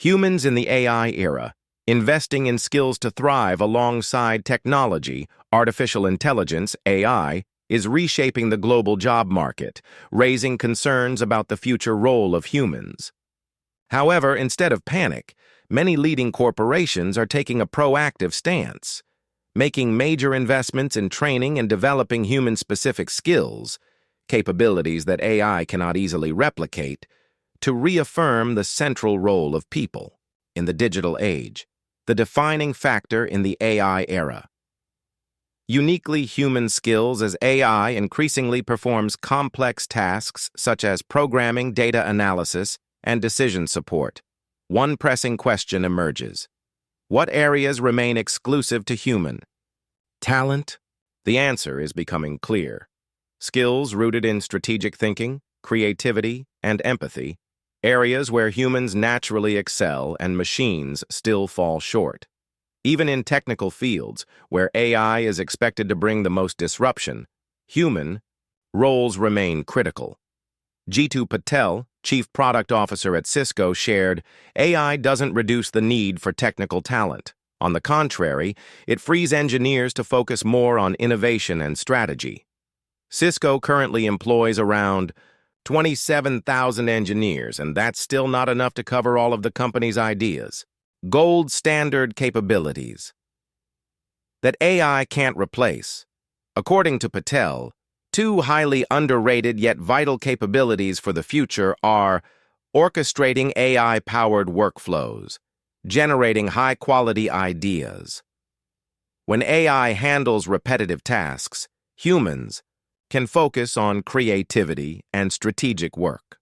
Humans in the AI era, investing in skills to thrive alongside technology, artificial intelligence, AI, is reshaping the global job market, raising concerns about the future role of humans. However, instead of panic, many leading corporations are taking a proactive stance, making major investments in training and developing human-specific skills, capabilities that AI cannot easily replicate, to reaffirm the central role of people in the digital age, the defining factor in the AI era. Uniquely human skills as AI increasingly performs complex tasks such as programming, data analysis, and decision support. One pressing question emerges. What areas remain exclusive to human? Talent? The answer is becoming clear. Skills rooted in strategic thinking, creativity, and empathy, areas where humans naturally excel and machines still fall short. Even in technical fields, where AI is expected to bring the most disruption, human roles remain critical. Jeetu Patel, Chief Product Officer at Cisco, shared, AI doesn't reduce the need for technical talent. On the contrary, it frees engineers to focus more on innovation and strategy. Cisco currently employs around 27,000 engineers, and that's still not enough to cover all of the company's ideas. Gold standard capabilities that AI can't replace. According to Patel, two highly underrated yet vital capabilities for the future are orchestrating AI-powered workflows, generating high-quality ideas. When AI handles repetitive tasks, humans can focus on creativity and strategic work.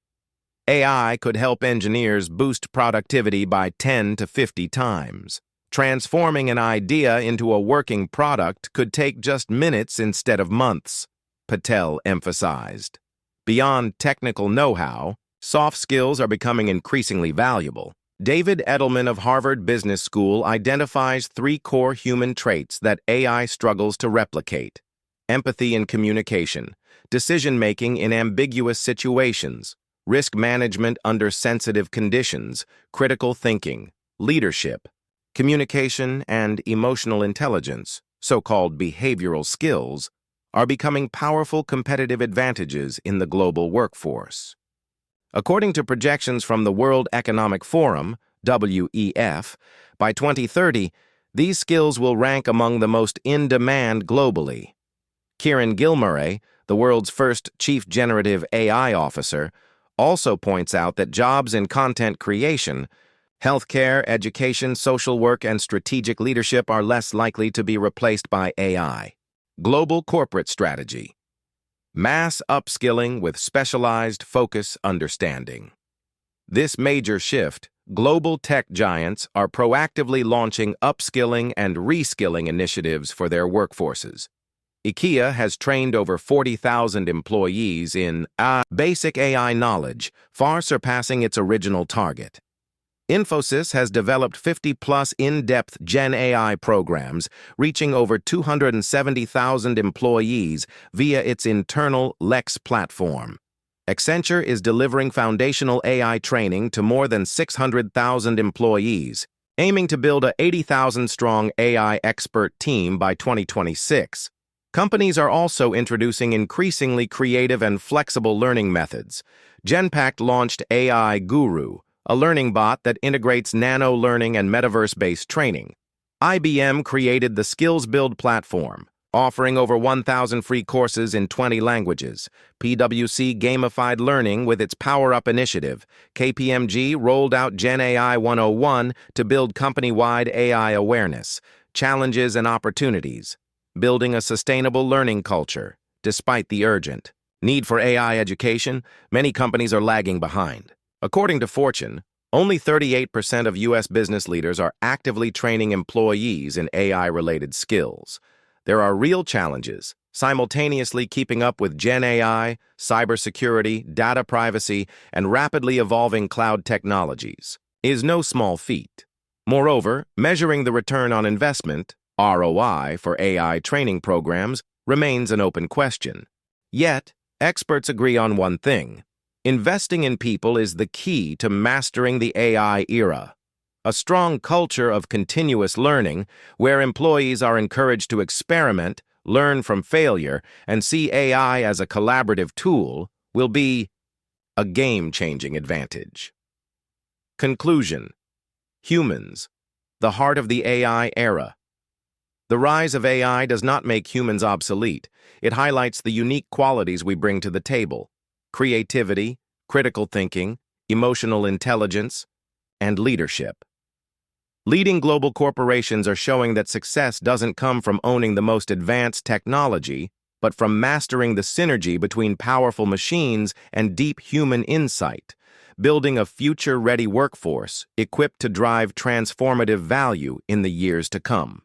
AI could help engineers boost productivity by 10 to 50 times. Transforming an idea into a working product could take just minutes instead of months, Patel emphasized. Beyond technical know-how, soft skills are becoming increasingly valuable. David Edelman of Harvard Business School identifies 3 core human traits that AI struggles to replicate: empathy and communication, decision-making in ambiguous situations, risk management under sensitive conditions, critical thinking, leadership, communication, and emotional intelligence, so-called behavioral skills, are becoming powerful competitive advantages in the global workforce. According to projections from the World Economic Forum, WEF, by 2030, these skills will rank among the most in-demand globally. Kieran Gilmurray, the world's first chief generative AI officer, also points out that jobs in content creation, healthcare, education, social work, and strategic leadership are less likely to be replaced by AI. Global corporate strategy. Mass upskilling with specialized focus understanding. This major shift, global tech giants are proactively launching upskilling and reskilling initiatives for their workforces. IKEA has trained over 40,000 employees in basic AI knowledge, far surpassing its original target. Infosys has developed 50-plus in-depth Gen AI programs, reaching over 270,000 employees via its internal Lex platform. Accenture is delivering foundational AI training to more than 600,000 employees, aiming to build a 80,000-strong AI expert team by 2026. Companies are also introducing increasingly creative and flexible learning methods. Genpact launched AI Guru, a learning bot that integrates nano-learning and metaverse-based training. IBM created the Skills Build platform, offering over 1,000 free courses in 20 languages. PwC gamified learning with its Power Up initiative. KPMG rolled out Gen AI 101 to build company-wide AI awareness, challenges and opportunities, building a sustainable learning culture. Despite the urgent need for AI education, many companies are lagging behind. According to Fortune, only 38% of U.S. business leaders are actively training employees in AI-related skills. There are real challenges, simultaneously keeping up with Gen AI, cybersecurity, data privacy, and rapidly evolving cloud technologies is no small feat. Moreover, measuring the return on investment, ROI, for AI training programs remains an open question. Yet, experts agree on one thing: investing in people is the key to mastering the AI era. A strong culture of continuous learning, where employees are encouraged to experiment, learn from failure, and see AI as a collaborative tool, will be a game-changing advantage. Conclusion: humans, the heart of the AI era. The rise of AI does not make humans obsolete. It highlights the unique qualities we bring to the table: creativity, critical thinking, emotional intelligence, and leadership. Leading global corporations are showing that success doesn't come from owning the most advanced technology, but from mastering the synergy between powerful machines and deep human insight, building a future-ready workforce equipped to drive transformative value in the years to come.